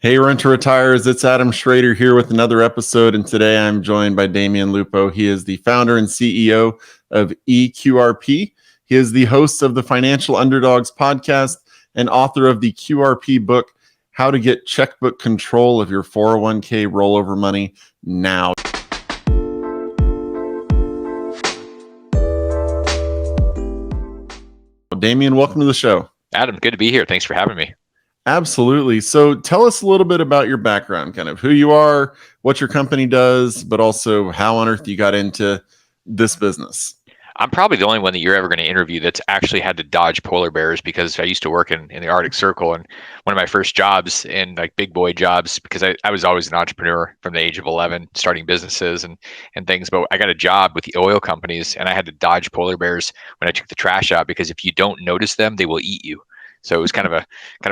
Hey, Rent to Retires, it's Adam Schroeder here with another episode, and today I'm joined by Damion Lupo. He is the founder and CEO of eQRP. He is the host of the Financial Underdogs podcast and author of the QRP book, How to Get Checkbook Control of Your 401k Rollover Money Now. Damion, welcome to the show. Adam, good to be here. Thanks for having me. Absolutely. So tell us a little bit about your background, kind of who you are, what your company does, but also how on earth you got into this business. I'm probably the only one that you're ever going to interview that's actually had to dodge polar bears, because I used to work in the Arctic Circle, and one of my first jobs in like big boy jobs, because I was always an entrepreneur from the age of 11, starting businesses and things. But I got a job with the oil companies, and I had to dodge polar bears when I took the trash out, because if you don't notice them, they will eat you. So it was kind of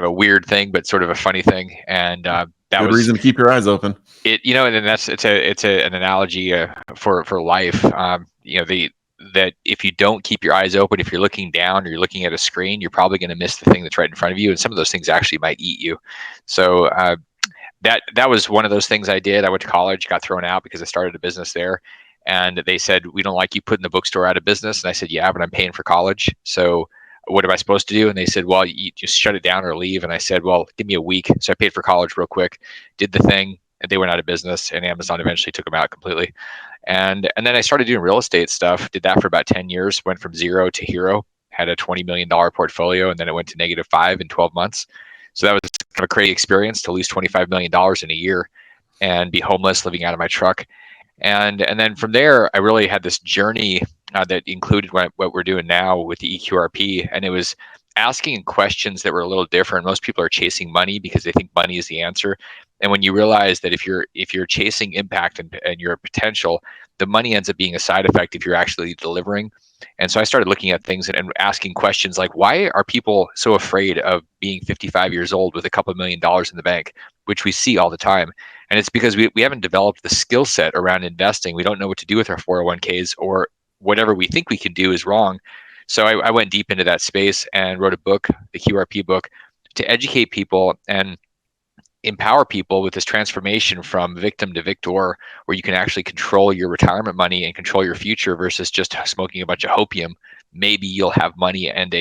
a weird thing, but sort of a funny thing. And that Good was reason to keep your eyes open. it. And then it's an analogy for life. That if you don't keep your eyes open, if you're looking down or you're looking at a screen, you're probably going to miss the thing that's right in front of you, and some of those things actually might eat you. So that was one of those things I did. I went to college, got thrown out because I started a business there, and they said, "We don't like you putting the bookstore out of business." And I said, "Yeah, but I'm paying for college, so what am I supposed to do?" And they said, "Well, you just shut it down or leave." And I said, "Well, give me a week." So I paid for college real quick, did the thing, and they went out of business, and Amazon eventually took them out completely. And then I started doing real estate stuff, did that for about 10 years, went from zero to hero, had a $20 million portfolio, and then it went to -5 in 12 months. So that was kind of a crazy experience, to lose $25 million in a year and be homeless, living out of my truck. And then from there, I really had this journey that included what we're doing now with the eQRP. And it was asking questions that were a little different. Most people are chasing money because they think money is the answer. And when you realize that if you're chasing impact and your potential, the money ends up being a side effect if you're actually delivering. And so I started looking at things and asking questions like, why are people so afraid of being 55 years old with a couple of $1 million in the bank, which we see all the time? And it's because we haven't developed the skill set around investing. We don't know what to do with our 401ks, or whatever we think we can do is wrong. So I went deep into that space and wrote a book, the QRP book, to educate people and empower people with this transformation from victim to victor, where you can actually control your retirement money and control your future versus just smoking a bunch of opium. Maybe you'll have money and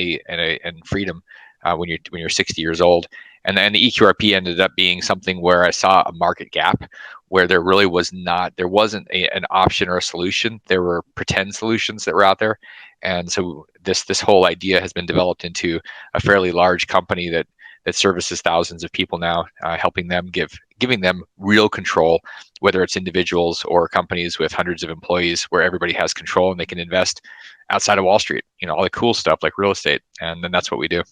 freedom when you're 60 years old. And then the eQRP ended up being something where I saw a market gap where there wasn't an option or a solution. There were pretend solutions that were out there. And so this whole idea has been developed into a fairly large company that services thousands of people now, helping them, giving them real control, whether it's individuals or companies with hundreds of employees, where everybody has control and they can invest outside of Wall Street, all the cool stuff like real estate. And then that's what we do.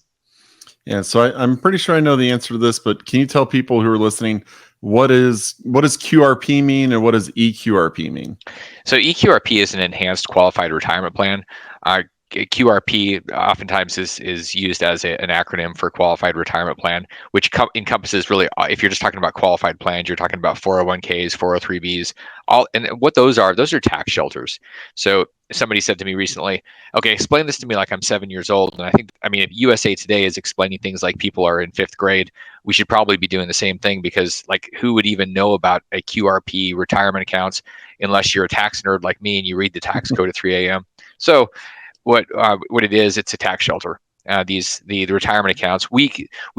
Yeah, so I'm pretty sure I know the answer to this, but can you tell people who are listening, what does QRP mean, and what does eQRP mean? So eQRP is an enhanced qualified retirement plan. QRP oftentimes is used as an acronym for qualified retirement plan, which encompasses really, if you're just talking about qualified plans, you're talking about 401ks, 403bs, and what those are tax shelters. So somebody said to me recently, "Okay, explain this to me like I'm 7 years old." And if USA Today is explaining things like people are in 5th grade, we should probably be doing the same thing, because like, who would even know about a QRP retirement accounts unless you're a tax nerd like me and you read the tax code at 3 a.m. So what it is, it's a tax shelter. The retirement accounts, we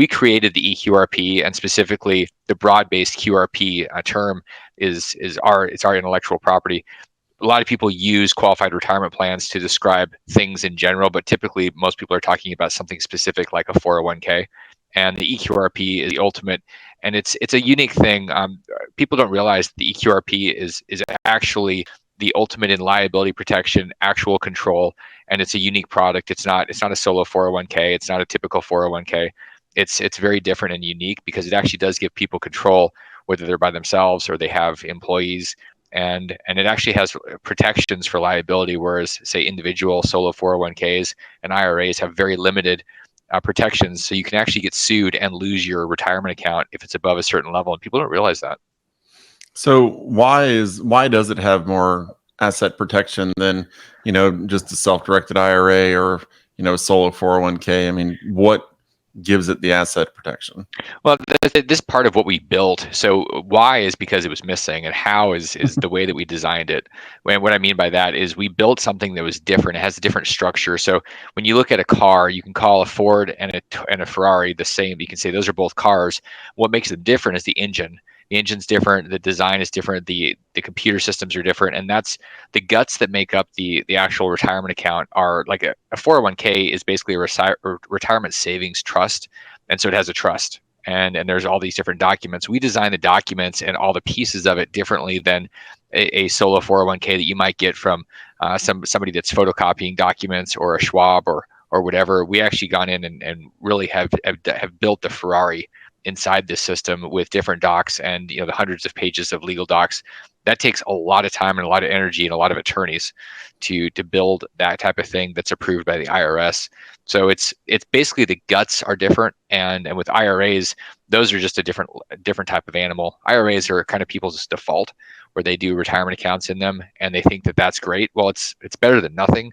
created the eQRP, and specifically the broad-based QRP term is our intellectual property. A lot of people use qualified retirement plans to describe things in general, but typically most people are talking about something specific like a 401k. And the eQRP is the ultimate, and it's a unique thing. People don't realize the eQRP is actually the ultimate in liability protection, actual control, and it's a unique product. It's not a solo 401k. It's not a typical 401k. It's very different and unique, because it actually does give people control, whether they're by themselves or they have employees, and it actually has protections for liability, whereas say individual solo 401ks and IRAs have very limited protections. So you can actually get sued and lose your retirement account if it's above a certain level, and people don't realize that. So why does it have more asset protection than, just a self-directed IRA or, a solo 401k? I mean, what gives it the asset protection? Well, this part of what we built. So why is because it was missing, and how is the way that we designed it. And what I mean by that is we built something that was different. It has a different structure. So when you look at a car, you can call a Ford and a Ferrari the same. You can say those are both cars. What makes them different is the engine. The engine's different. The design is different. The computer systems are different, and that's the guts that make up the actual retirement account. Are like a 401k is basically a retirement savings trust, and so it has a trust. And there's all these different documents. We design the documents and all the pieces of it differently than a solo 401k that you might get from somebody that's photocopying documents, or a Schwab, or whatever. We actually gone in and really have built the Ferrari inside this system with different docs, and the hundreds of pages of legal docs. That takes a lot of time and a lot of energy and a lot of attorneys to build that type of thing that's approved by the IRS. So it's basically the guts are different, and with IRAs, those are just a different type of animal. IRAs are kind of people's default, where they do retirement accounts in them, and they think that that's great. Well, it's better than nothing,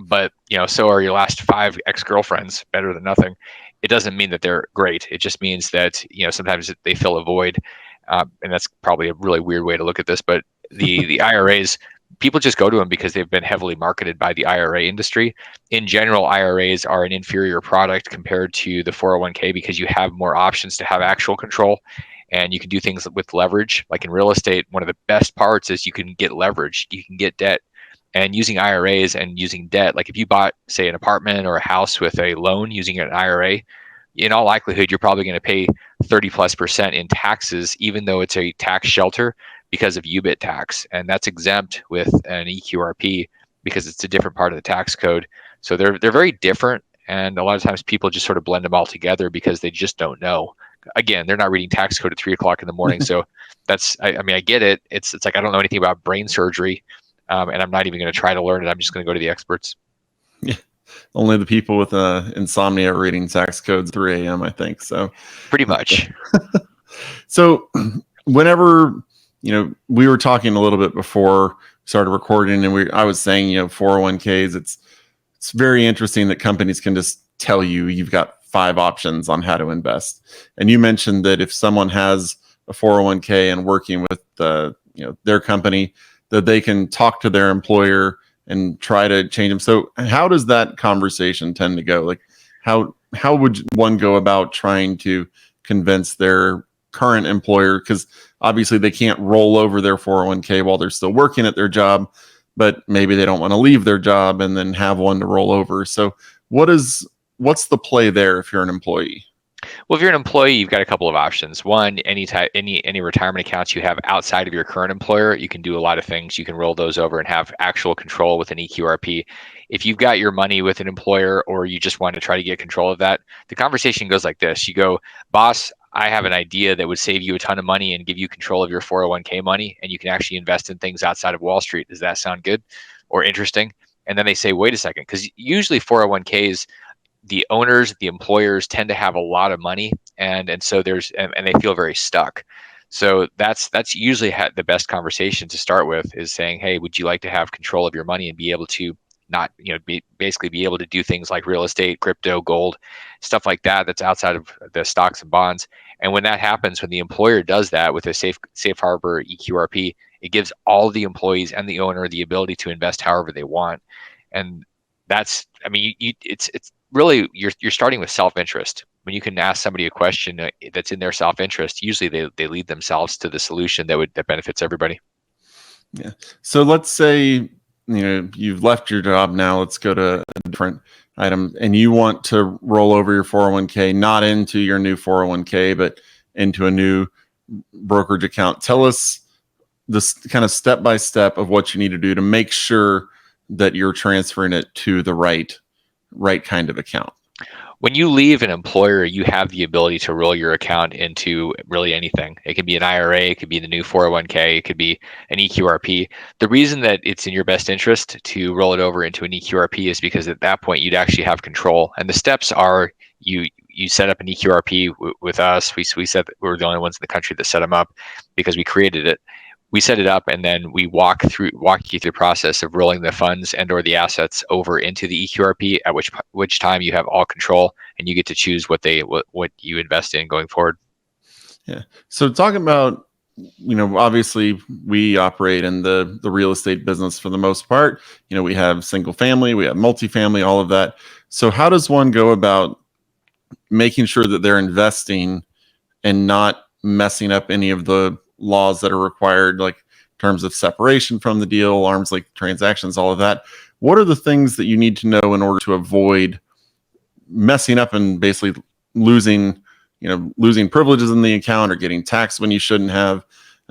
but so are your last 5 ex-girlfriends. Better than nothing. It doesn't mean that they're great. It just means that sometimes they fill a void, and that's probably a really weird way to look at this. But the IRAs, people just go to them because they've been heavily marketed by the IRA industry. In general, IRAs are an inferior product compared to the 401k because you have more options to have actual control, and you can do things with leverage. Like in real estate, one of the best parts is you can get leverage, you can get debt. And using IRAs and using debt, like if you bought, say, an apartment or a house with a loan using an IRA, in all likelihood, you're probably going to pay 30+% in taxes, even though it's a tax shelter, because of UBIT tax. And that's exempt with an eQRP because it's a different part of the tax code. So they're very different. And a lot of times people just sort of blend them all together because they just don't know. Again, they're not reading tax code at 3 o'clock in the morning. So I mean, I get it. It's like, I don't know anything about brain surgery. And I'm not even going to try to learn it. I'm just going to go to the experts. Yeah. Only the people with insomnia are reading tax codes 3 a.m., I think. So pretty much. So whenever, we were talking a little bit before we started recording, and I was saying, 401ks, it's very interesting that companies can just tell you've got 5 options on how to invest. And you mentioned that if someone has a 401k and working with their company, that they can talk to their employer and try to change them. So how does that conversation tend to go? Like how would one go about trying to convince their current employer? Because obviously they can't roll over their 401k while they're still working at their job, but maybe they don't want to leave their job and then have one to roll over. So what's the play there if you're an employee? Well, if you're an employee, you've got a couple of options. One, any retirement accounts you have outside of your current employer, you can do a lot of things. You can roll those over and have actual control with an eQRP. If you've got your money with an employer, or you just want to try to get control of that, the conversation goes like this. You go, boss, I have an idea that would save you a ton of money and give you control of your 401k money, and you can actually invest in things outside of Wall Street. Does that sound good or interesting? And then they say, wait a second, because usually 401ks, the owners, the employers tend to have a lot of money, and so and they feel very stuck. So that's usually the best conversation to start with, is saying, hey, would you like to have control of your money and be able to not, basically be able to do things like real estate, crypto, gold, stuff like that, that's outside of the stocks and bonds. And when that happens, when the employer does that with a safe harbor eQRP, it gives all the employees and the owner the ability to invest however they want. And that's, I mean, it's really, you're starting with self-interest. When you can ask somebody a question that's in their self-interest, usually they lead themselves to the solution that benefits everybody. Yeah. So let's say, you've left your job now. Let's go to a different item, and you want to roll over your 401k, not into your new 401k, but into a new brokerage account. Tell us this kind of step by step of what you need to do to make sure that you're transferring it to the right kind of account. When you leave an employer, you have the ability to roll your account into really anything. It can be an IRA, it could be the new 401k, it could be an eQRP. The reason that it's in your best interest to roll it over into an eQRP is because at that point you'd actually have control. And the steps are, you set up an eQRP with us. We said that we were the only ones in the country that set them up because we created it. We set it up, and then we walk you through the process of rolling the funds and or the assets over into the eQRP, at which time you have all control and you get to choose what you invest in going forward. Yeah. So talking about, obviously we operate in the real estate business for the most part. We have single family, we have multifamily, all of that. So how does one go about making sure that they're investing and not messing up any of the laws that are required, like in terms of separation from the deal, arm's length transactions, all of that? What are the things that you need to know in order to avoid messing up and basically losing privileges in the account or getting taxed when you shouldn't have,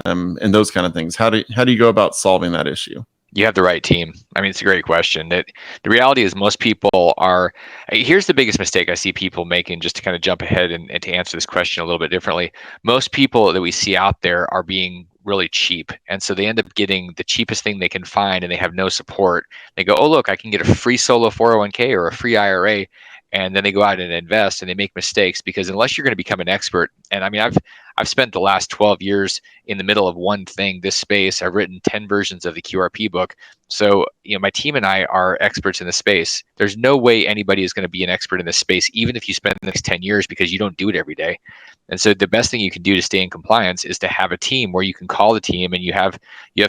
and those kind of things? How do you go about solving that issue? You have the right team. I mean, it's a great question. The reality is most people are. Here's the biggest mistake I see people making, just to kind of jump ahead and to answer this question a little bit differently. Most people that we see out there are being really cheap, and so they end up getting the cheapest thing they can find, and they have no support. They go, oh look, I can get a free solo 401k or a free IRA, and then they go out and invest, and they make mistakes because unless you're going to become an expert, and I mean, I've spent the last 12 years in the middle of one thing, this space. I've written 10 versions of the QRP book. So, my team and I are experts in the space. There's no way anybody is going to be an expert in this space, even if you spend the next 10 years, because you don't do it every day. And so the best thing you can do to stay in compliance is to have a team where you can call the team and you have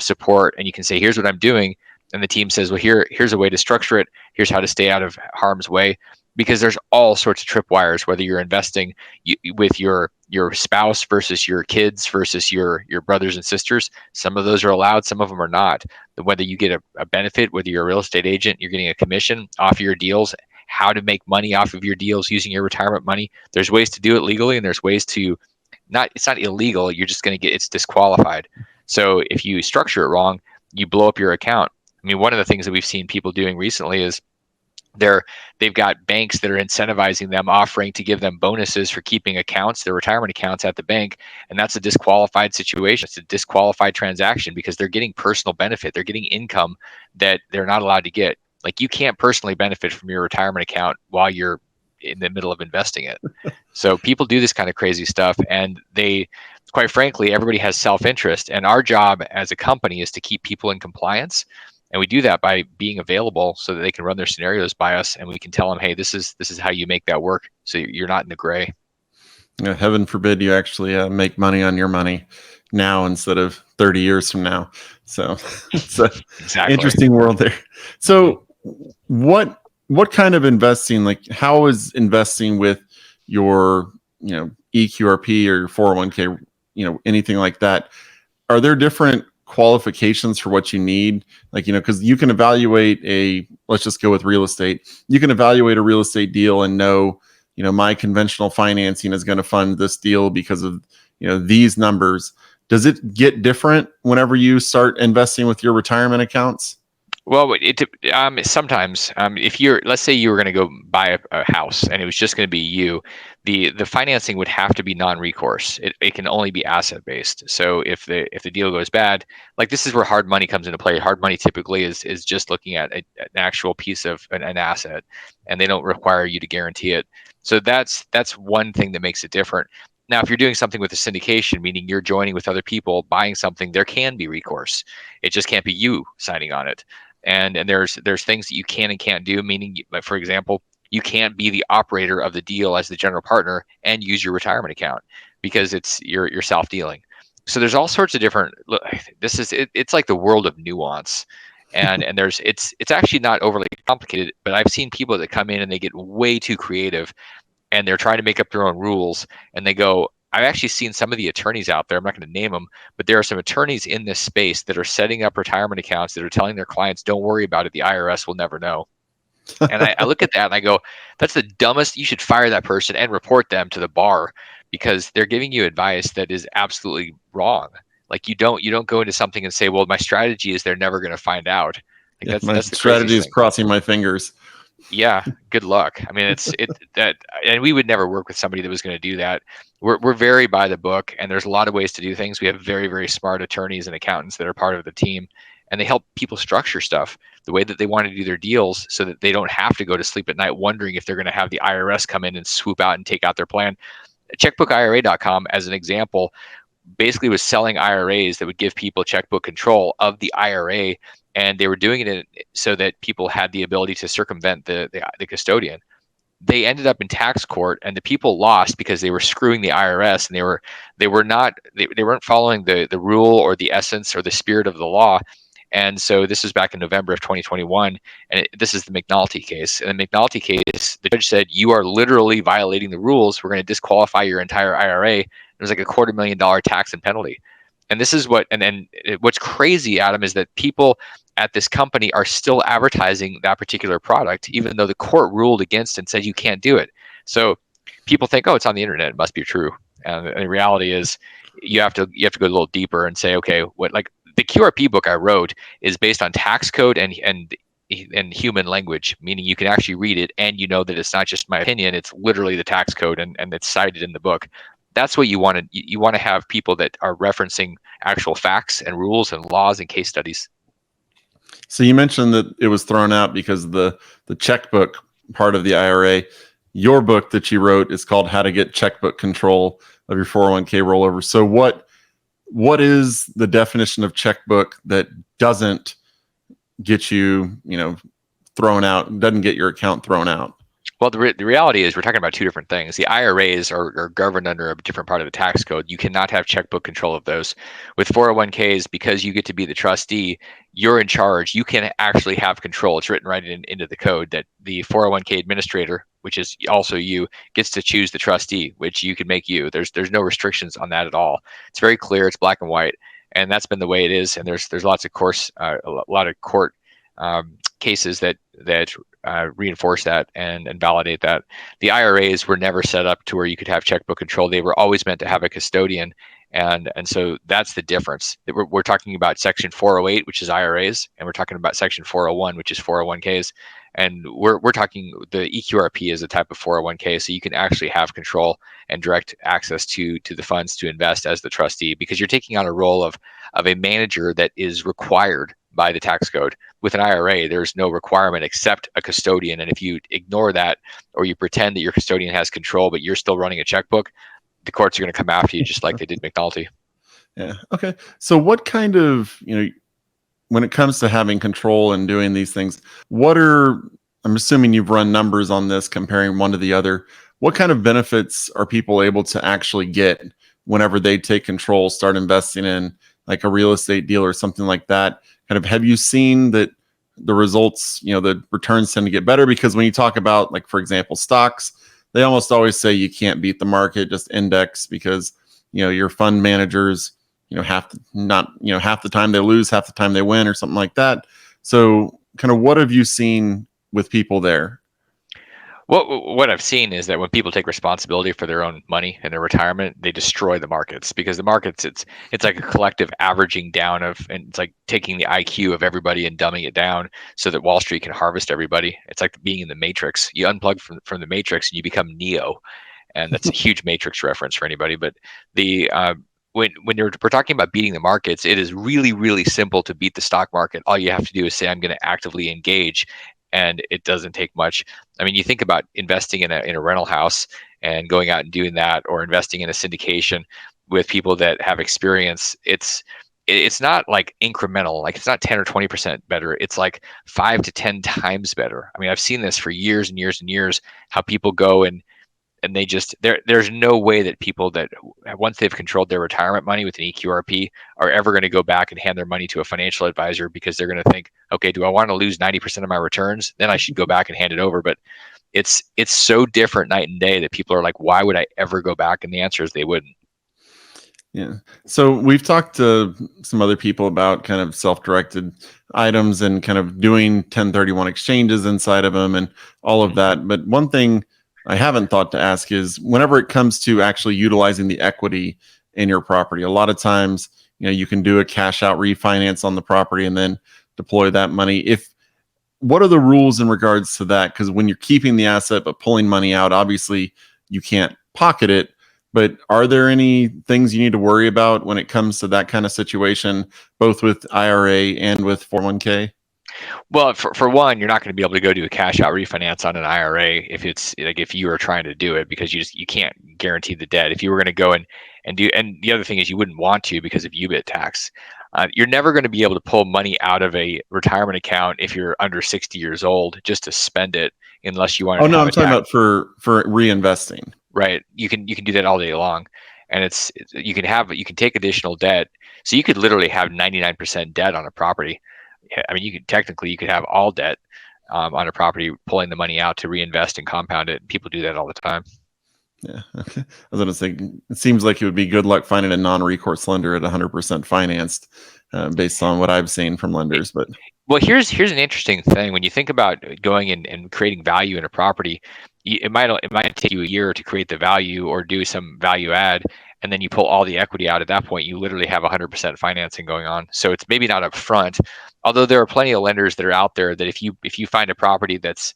support, and you can say, here's what I'm doing. And the team says, well, here's a way to structure it. Here's how to stay out of harm's way. Because there's all sorts of tripwires, whether you're investing with your spouse versus your kids versus your brothers and sisters. Some of those are allowed, some of them are not. Whether you get a benefit, whether you're a real estate agent, you're getting a commission off your deals, how to make money off of your deals using your retirement money. There's ways to do it legally, and there's ways to it's not illegal. You're just going to it's disqualified. So if you structure it wrong, you blow up your account. I mean, one of the things that we've seen people doing recently is they've got banks that are incentivizing them, offering to give them bonuses for keeping accounts, their retirement accounts at the bank, and that's a disqualified situation. It's a disqualified transaction because they're getting personal benefit. They're getting income that they're not allowed to get. Like, you can't personally benefit from your retirement account while you're in the middle of investing it. So people do this kind of crazy stuff, and quite frankly, everybody has self-interest, and our job as a company is to keep people in compliance. And we do that by being available so that they can run their scenarios by us, and we can tell them, hey, this is how you make that work, so you're not in the gray. Heaven forbid you actually make money on your money now instead of 30 years from now. So it's an interesting world there. So what kind of investing, like how is investing with your eQRP or your 401k, anything like that? Are there different qualifications for what you need? Like, because you can evaluate let's just go with real estate. You can evaluate a real estate deal and know, my conventional financing is going to fund this deal because of, these numbers. Does it get different whenever you start investing with your retirement accounts? Well, sometimes if let's say you were going to go buy a house and it was just going to be you, the financing would have to be non-recourse. It can only be asset based. So if the deal goes bad, like, this is where hard money comes into play. Hard money typically is just looking at an actual piece of an asset, and they don't require you to guarantee it. So that's one thing that makes it different. Now, if you're doing something with a syndication, meaning you're joining with other people buying something, there can be recourse. It just can't be you signing on it. And there's things that you can and can't do, meaning, like, for example, you can't be the operator of the deal as the general partner and use your retirement account because you're self-dealing. So there's all sorts of different. It's like the world of nuance, and it's actually not overly complicated. But I've seen people that come in and they get way too creative, and they're trying to make up their own rules, and they go. I've actually seen some of the attorneys out there, I'm not going to name them, but there are some attorneys in this space that are setting up retirement accounts that are telling their clients, don't worry about it, the IRS will never know. And I look at that and I go, that's the dumbest. You should fire that person and report them to the bar, because they're giving you advice that is absolutely wrong. Like, you don't go into something and say, well, my strategy is they're never going to find out. Like, my strategy is crossing my fingers. Yeah, good luck. I mean, and we would never work with somebody that was going to do that. We're very by the book, and there's a lot of ways to do things. We have very, very smart attorneys and accountants that are part of the team, and they help people structure stuff the way that they want to do their deals, so that they don't have to go to sleep at night wondering if they're going to have the IRS come in and swoop out and take out their plan. Checkbookira.com, as an example, basically was selling IRAs that would give people checkbook control of the IRA, and they were doing it so that people had the ability to circumvent the custodian. They ended up in tax court, and the people lost because they were screwing the IRS, and they weren't following the rule or the essence or the spirit of the law. And so this was back in November of 2021, and this is the McNulty case. In the McNulty case, the judge said, you are literally violating the rules. We're going to disqualify your entire IRA. It was like a $250,000 tax and penalty. And this is what's crazy, Adam, is that people at this company are still advertising that particular product, even though the court ruled against and said you can't do it. So people think, oh, it's on the internet, it must be true. And the reality is, you have to go a little deeper and say, okay, what, like the QRP book I wrote is based on tax code and human language, meaning you can actually read it and you know that it's not just my opinion, it's literally the tax code and it's cited in the book. That's what you want to have people that are referencing actual facts and rules and laws and case studies. So you mentioned that it was thrown out because the checkbook part of the IRA. Your book that you wrote is called How to Get Checkbook Control of Your 401k Rollover. So what is the definition of checkbook that doesn't get you, thrown out, doesn't get your account thrown out? Well, the reality is we're talking about two different things. The IRAs are governed under a different part of the tax code. You cannot have checkbook control of those. With 401ks, because you get to be the trustee, you're in charge. You can actually have control. It's written right into the code that the 401k administrator, which is also you, gets to choose the trustee, which you can make you. There's no restrictions on that at all. It's very clear. It's black and white, and that's been the way it is. And there's lots of a lot of court cases that reinforce that and validate that. The IRAs were never set up to where you could have checkbook control. They were always meant to have a custodian, and so that's the difference. We're talking about Section 408, which is IRAs, and we're talking about Section 401, which is 401ks, and we're talking the eQRP is a type of 401k, so you can actually have control and direct access to the funds to invest as the trustee, because you're taking on a role of a manager that is required by the tax code. With an IRA, there's no requirement except a custodian. And if you ignore that, or you pretend that your custodian has control, but you're still running a checkbook, the courts are going to come after you just like they did McNulty. Yeah. Okay. So what kind of, when it comes to having control and doing these things, I'm assuming you've run numbers on this, comparing one to the other. What kind of benefits are people able to actually get whenever they take control, start investing in like a real estate deal or something like that? Kind of, have you seen that the results, the returns tend to get better? Because when you talk about, like, for example, stocks, they almost always say you can't beat the market, just index, because, your fund managers, half the time they lose, half the time they win, or something like that. So kind of, what have you seen with people there? What I've seen is that when people take responsibility for their own money and their retirement, they destroy the markets, because the markets, it's like a collective averaging down and it's like taking the IQ of everybody and dumbing it down so that Wall Street can harvest everybody. It's like being in the Matrix. You unplug from the Matrix and you become Neo, and that's a huge Matrix reference for anybody. But when we're talking about beating the markets, it is really, really simple to beat the stock market. All you have to do is say, I'm going to actively engage, and it doesn't take much. I mean, you think about investing in a rental house and going out and doing that, or investing in a syndication with people that have experience. It's not like incremental, like it's not 10 or 20% better. It's like 5 to 10 times better. I mean, I've seen this for years and years and years, how people go and they just, there's no way that people that once they've controlled their retirement money with an eQRP are ever going to go back and hand their money to a financial advisor, because they're going to think, okay, do I want to lose 90% of my returns? Then I should go back and hand it over. But it's so different night and day that people are like, why would I ever go back? And the answer is they wouldn't. Yeah. So we've talked to some other people about kind of self-directed items and kind of doing 1031 exchanges inside of them and all of that. But one thing I haven't thought to ask is, whenever it comes to actually utilizing the equity in your property, a lot of times, you can do a cash out refinance on the property and then deploy that money. What are the rules in regards to that? Because when you're keeping the asset but pulling money out, obviously you can't pocket it. But are there any things you need to worry about when it comes to that kind of situation, both with IRA and with 401k? Well, for one, you're not going to be able to go do a cash out refinance on an IRA if it's like, if you were trying to do it, because you can't guarantee the debt. If you were going to go And the other thing is you wouldn't want to because of UBIT tax. You're never going to be able to pull money out of a retirement account if you're under 60 years old just to spend it, unless you wanted Oh to no, have I'm a talking tax. about for reinvesting. Right. You can do that all day long, and you can take additional debt. So you could literally have 99% debt on a property. Yeah, I mean, you could have all debt on a property, pulling the money out to reinvest and compound it. People do that all the time. Yeah. Okay. I was going to say, it seems like it would be good luck finding a non-recourse lender at 100% financed, based on what I've seen from lenders. But Well, here's an interesting thing. When you think about going and creating value in a property, it might take you a year to create the value or do some value add, and then you pull all the equity out. At that point, you literally have 100% financing going on. So it's maybe not up front, although there are plenty of lenders that are out there that if you find a property that's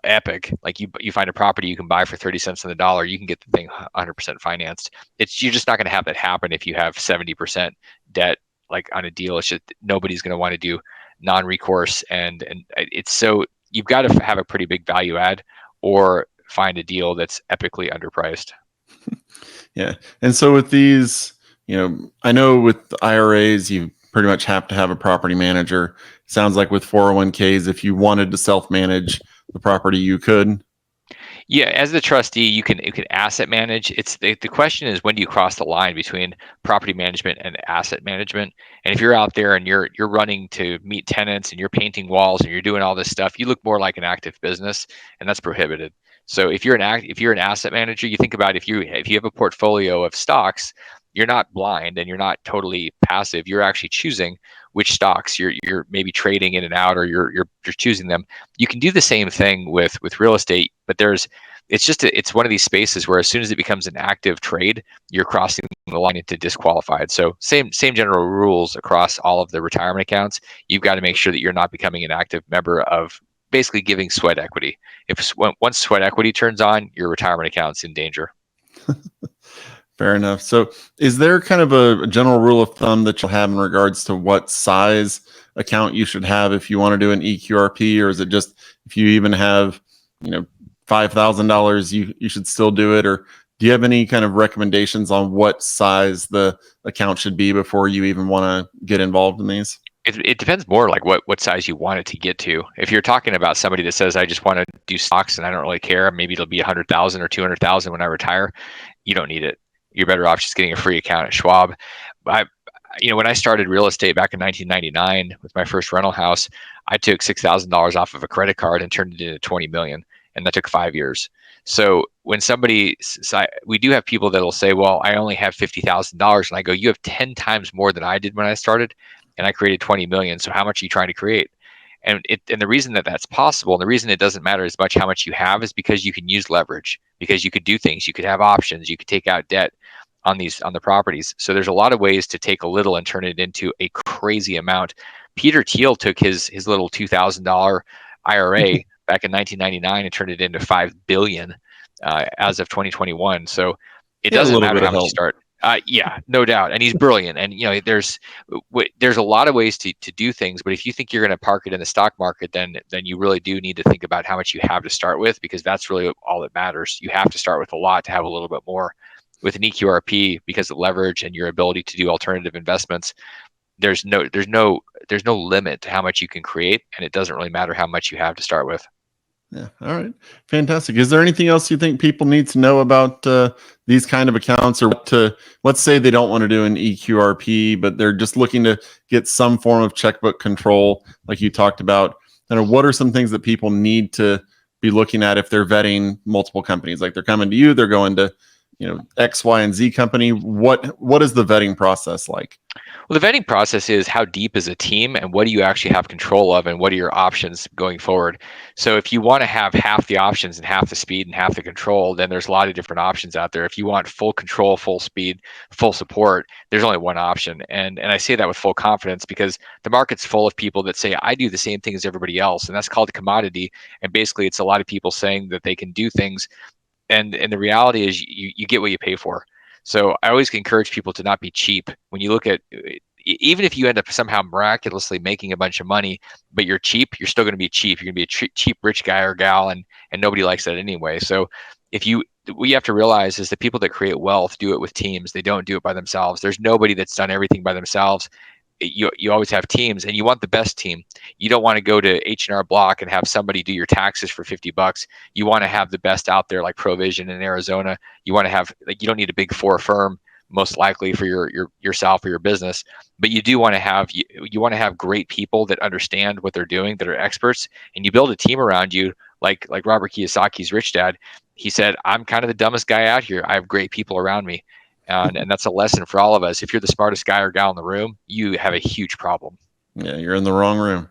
epic, like you find a property you can buy for 30 cents on the dollar, you can get the thing 100% financed. You're just not going to have that happen if you have 70% debt like on a deal. It's just nobody's going to want to do non-recourse, and it's so you've got to have a pretty big value add or find a deal that's epically underpriced. yeah. And so with these, I know with IRAs, you pretty much have to have a property manager. Sounds like with 401ks, if you wanted to self-manage the property, you could. Yeah, as the trustee, you can asset manage. It's the question is, when do you cross the line between property management and asset management? And if you're out there and you're running to meet tenants and you're painting walls and you're doing all this stuff, you look more like an active business, and that's prohibited. So if you're an asset manager, you think about if you have a portfolio of stocks, you're not blind and you're not totally passive. You're actually choosing which stocks you're maybe trading in and out, or you're choosing them. You can do the same thing with real estate, but it's one of these spaces where as soon as it becomes an active trade, you're crossing the line into disqualified. So same general rules across all of the retirement accounts. You've got to make sure that you're not becoming an active member of basically giving sweat equity. Once sweat equity turns on, your retirement account's in danger. Fair enough. So, is there kind of a general rule of thumb that you'll have in regards to what size account you should have if you want to do an eQRP, or is it just if you even have, $5,000, you should still do it? Or do you have any kind of recommendations on what size the account should be before you even want to get involved in these? It depends more like what size you want it to get to. If you're talking about somebody that says, I just want to do stocks and I don't really care, maybe it'll be 100,000 or 200,000 when I retire, you don't need it. You're better off just getting a free account at Schwab. When I started real estate back in 1999 with my first rental house, I took $6,000 off of a credit card and turned it into 20 million, and that took 5 years. So when we do have people that'll say, well, I only have $50,000, and I go, you have 10 times more than I did when I started, and I created 20 million. So how much are you trying to create? And the reason that that's possible, and the reason it doesn't matter as much how much you have, is because you can use leverage, because you could do things, you could have options, you could take out debt on the properties. So there's a lot of ways to take a little and turn it into a crazy amount. Peter Thiel took his little $2,000 IRA back in 1999 and turned it into 5 billion as of 2021. So it doesn't matter how much you start. Yeah, no doubt. And he's brilliant. And there's a lot of ways to do things. But if you think you're going to park it in the stock market, then you really do need to think about how much you have to start with, because that's really all that matters. You have to start with a lot to have a little bit more. With an eQRP, because of leverage and your ability to do alternative investments, there's no limit to how much you can create, and it doesn't really matter how much you have to start with. Yeah. All right. Fantastic. Is there anything else you think people need to know about these kind of accounts, or let's say they don't want to do an eQRP, but they're just looking to get some form of checkbook control, like you talked about? What are some things that people need to be looking at if they're vetting multiple companies? Like they're coming to you, they're going to, X, Y, and Z company. What is the vetting process like? Well, the vetting process is, how deep is a team and what do you actually have control of, and what are your options going forward? So if you want to have half the options and half the speed and half the control, then there's a lot of different options out there. If you want full control, full speed, full support, there's only one option. And I say that with full confidence, because the market's full of people that say, I do the same thing as everybody else, and that's called a commodity. And basically it's a lot of people saying that they can do things, and the reality is you get what you pay for. So I always encourage people to not be cheap. When you look at, even if you end up somehow miraculously making a bunch of money, but you're cheap, you're still going to be cheap. You're going to be a cheap rich guy or gal, and nobody likes that anyway. So if you what you have to realize is the people that create wealth do it with teams. They don't do it by themselves. There's nobody that's done everything by themselves. You always have teams, and you want the best team. You don't want to go to H&R Block and have somebody do your taxes for $50. You want to have the best out there, like Provision in Arizona. You want to have, like, you don't need a big four firm most likely for yourself or your business, but you do want to have, you want to have great people that understand what they're doing, that are experts, and you build a team around you. Like Robert Kiyosaki's Rich Dad, he said, I'm kind of the dumbest guy out here. I have great people around me. And that's a lesson for all of us. If you're the smartest guy or gal in the room, you have a huge problem. Yeah, you're in the wrong room.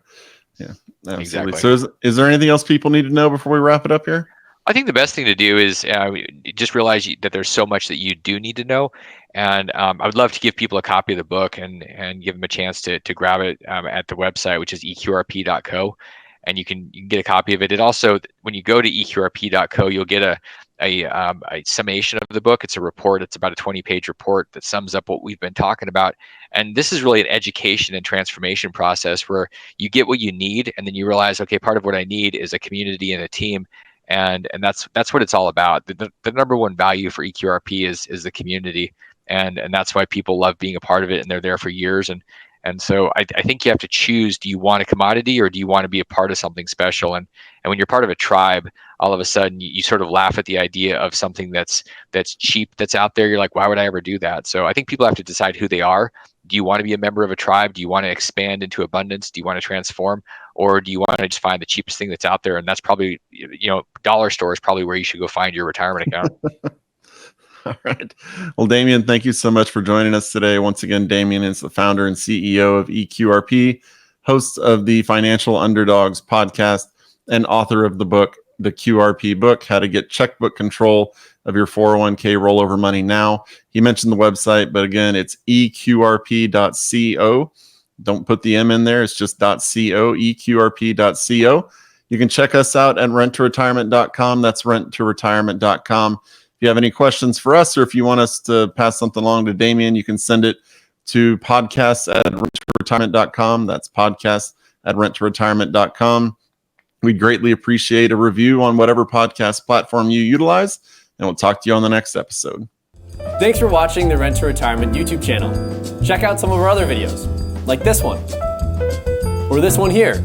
Yeah, absolutely. Exactly. So is there anything else people need to know before we wrap it up here? I think the best thing to do is just realize that there's so much that you do need to know. And I would love to give people a copy of the book and give them a chance to grab it at the website, which is eqrp.co. And you can get a copy of it. It also, when you go to eqrp.co, you'll get a summation of the book. It's a report. It's about a 20-page report that sums up what we've been talking about. And this is really an education and transformation process where you get what you need, and then you realize, okay, part of what I need is a community and a team. And that's what it's all about. The number one value for eQRP is the community, and that's why people love being a part of it, and they're there for years. And so I think you have to choose: do you want a commodity, or do you want to be a part of something special? And when you're part of a tribe, all of a sudden you sort of laugh at the idea of something that's cheap that's out there. You're like, why would I ever do that? So I think people have to decide who they are. Do you want to be a member of a tribe? Do you want to expand into abundance? Do you want to transform? Or do you want to just find the cheapest thing that's out there? And that's probably, dollar store is probably where you should go find your retirement account. All right. Well, Damion, thank you so much for joining us today. Once again, Damion is the founder and CEO of eQRP, host of the Financial Underdogs podcast, and author of the book, the QRP Book, How to Get Checkbook Control of Your 401k Rollover Money Now. He mentioned the website, but again, it's eqrp.co. Don't put the M in there. It's just .co, eqrp.co. You can check us out at renttoretirement.com. That's renttoretirement.com. If you have any questions for us, or if you want us to pass something along to Damion, you can send it to podcast@renttoretirement.com. That's podcast@renttoretirement.com. We'd greatly appreciate a review on whatever podcast platform you utilize, and we'll talk to you on the next episode. Thanks for watching the Rent to Retirement YouTube channel. Check out some of our other videos, like this one, or this one here.